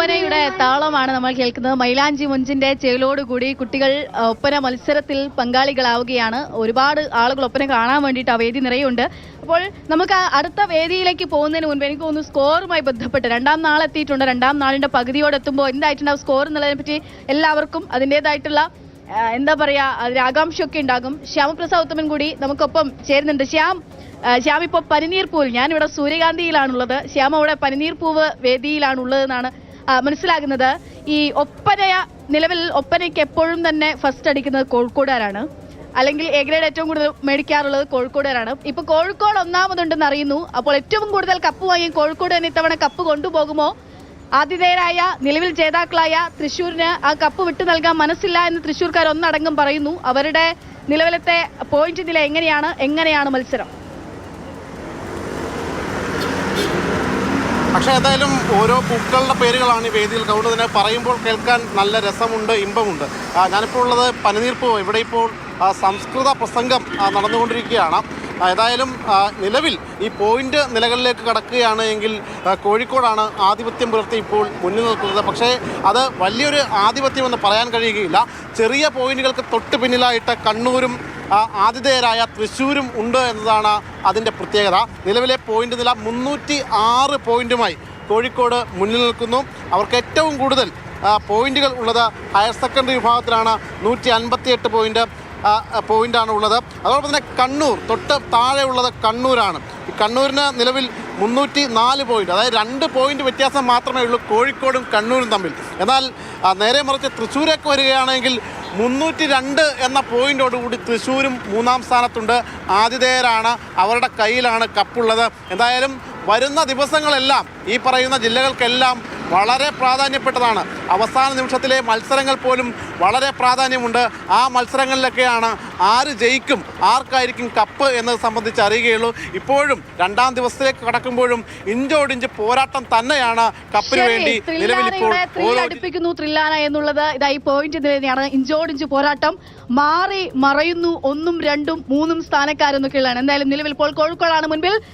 ഒപ്പനയുടെ താളമാണ് നമ്മൾ കേൾക്കുന്നത്. മൈലാഞ്ചി മുഞ്ചിന്റെ ചേലോടുകൂടി കുട്ടികൾ ഒപ്പന മത്സരത്തിൽ പങ്കാളികളാവുകയാണ്. ഒരുപാട് ആളുകൾ ഒപ്പന കാണാൻ വേണ്ടിയിട്ട് ആ വേദി നിറയുണ്ട്. അപ്പോൾ നമുക്ക് അടുത്ത വേദിയിലേക്ക് പോകുന്നതിന് മുൻപ് എനിക്ക് തോന്നുന്നു സ്കോറുമായി ബന്ധപ്പെട്ട് രണ്ടാം നാളെത്തിയിട്ടുണ്ട്. രണ്ടാം നാളിന്റെ പകുതിയോടെത്തുമ്പോൾ എന്തായിട്ടുണ്ടാവും സ്കോർ എന്നുള്ളതിനെ പറ്റി എല്ലാവർക്കും അതിൻ്റെതായിട്ടുള്ള എന്താ പറയാ അതിൽ ആകാംക്ഷയൊക്കെ ഉണ്ടാകും. ശ്യാമപ്രസാദ് ഉത്തമൻ കൂടി നമുക്കൊപ്പം ചേരുന്നുണ്ട്. ശ്യാം ഇപ്പൊ പനിനീർപ്പൂവിൽ, ഞാനിവിടെ സൂര്യകാന്തിയിലാണുള്ളത്, ശ്യാം അവിടെ പനിനീർപ്പൂവ് വേദിയിലാണുള്ളതെന്നാണ് മനസ്സിലാകുന്നത്. ഈ നിലവിൽ ഒപ്പനയ്ക്ക് എപ്പോഴും തന്നെ ഫസ്റ്റ് അടിക്കുന്നത് കോഴിക്കോടുകാരാണ്, അല്ലെങ്കിൽ എ ഗ്രേഡ് ഏറ്റവും കൂടുതൽ മേടിക്കാറുള്ളത് കോഴിക്കോടുകാരാണ്. ഇപ്പൊ കോഴിക്കോട് ഒന്നാമതുണ്ടെന്ന് അറിയുന്നു. അപ്പോൾ ഏറ്റവും കൂടുതൽ കപ്പ് വാങ്ങി കോഴിക്കോട് തന്നെ ഇത്തവണ കപ്പ് കൊണ്ടുപോകുമോ? ആതിഥേയരായ നിലവിൽ ജേതാക്കളായ തൃശ്ശൂരിന് ആ കപ്പ് വിട്ടു നൽകാൻ മനസ്സില്ല എന്ന് തൃശ്ശൂർക്കാർ ഒന്നടങ്കം പറയുന്നു. അവരുടെ നിലവിലത്തെ പോയിന്റ് നില എങ്ങനെയാണ് മത്സരം? പക്ഷേ എന്തായാലും ഓരോ പൂക്കളുടെ പേരുകളാണ് ഈ വേദിയിൽ കൗണ്ടതിനെ പറയുമ്പോൾ കേൾക്കാൻ നല്ല രസമുണ്ട്, ഇമ്പമുണ്ട്. ഞാനിപ്പോൾ ഉള്ളത് പനിനീർപ്പൂവ്, ഇവിടെ ഇപ്പോൾ സംസ്കൃത പ്രസംഗം നടന്നുകൊണ്ടിരിക്കുകയാണ്. ഏതായാലും നിലവിൽ ഈ പോയിന്റ് നിലകളിലേക്ക് കടക്കുകയാണ് എങ്കിൽ കോഴിക്കോടാണ് ആധിപത്യം പുലർത്തി ഇപ്പോൾ മുന്നിൽ നിൽക്കുന്നത്. പക്ഷേ അത് വലിയൊരു ആധിപത്യമെന്ന് പറയാൻ കഴിയുകയില്ല. ചെറിയ പോയിന്റുകൾക്ക് തൊട്ട് പിന്നിലായിട്ട് കണ്ണൂരും ആതിഥേയരായ തൃശ്ശൂരും ഉണ്ട് എന്നതാണ് അതിൻ്റെ പ്രത്യേകത. നിലവിലെ പോയിന്റ് നില 306 പോയിന്റുമായി കോഴിക്കോട് മുന്നിൽ നിൽക്കുന്നു. അവർക്ക് ഏറ്റവും കൂടുതൽ പോയിന്റുകൾ ഉള്ളത് ഹയർ സെക്കൻഡറി വിഭാഗത്തിലാണ്. 158 പോയിന്റാണ് ഉള്ളത്. അതോടൊപ്പം തന്നെ കണ്ണൂർ തൊട്ട് താഴെ ഉള്ളത് കണ്ണൂരാണ്. ഈ കണ്ണൂരിന് നിലവിൽ 304 പോയിന്റ്, അതായത് 2 പോയിന്റ് വ്യത്യാസം മാത്രമേ ഉള്ളൂ കോഴിക്കോടും കണ്ണൂരും തമ്മിൽ. എന്നാൽ നേരെ മറിച്ച് തൃശ്ശൂരേക്ക് വരികയാണെങ്കിൽ 302 എന്ന പോയിന്റോടുകൂടി തൃശ്ശൂരും 3-ാം സ്ഥാനത്തുണ്ട്. ആതിഥേയരാണ്, അവരുടെ കയ്യിലാണ് കപ്പുള്ളത്. എന്തായാലും വരുന്ന ദിവസങ്ങളെല്ലാം ഈ പറയുന്ന ജില്ലകൾക്കെല്ലാം വളരെ പ്രാധാന്യപ്പെട്ടതാണ്. അവസാന നിമിഷത്തിലെ മത്സരങ്ങൾ പോലും വളരെ പ്രാധാന്യമുണ്ട്. ആ മത്സരങ്ങളിലൊക്കെയാണ് ആര് ജയിക്കും, ആർക്കായിരിക്കും കപ്പ് എന്നത് സംബന്ധിച്ച് അറിയുകയുള്ളൂ. ഇപ്പോഴും 2-ാം ദിവസത്തിലേക്ക് കടക്കുമ്പോഴും ഇഞ്ചോടിഞ്ച് പോരാട്ടം തന്നെയാണ് കപ്പിന് വേണ്ടി നിലവിൽ ഇപ്പോൾ അടുപ്പിക്കുന്നു. ത്രില്ലാന എന്നുള്ളത് ഇതായി പോയിന്റ് തന്നെയാണ്. ഇഞ്ചോടിഞ്ച് പോരാട്ടം, മാറി മറയുന്നു 1ഉം 2ഉം 3ഉം സ്ഥാനക്കാരെന്നൊക്കെയുള്ളതാണ്. എന്തായാലും നിലവിൽ ഇപ്പോൾ കോഴിക്കോടാണ് മുൻപിൽ.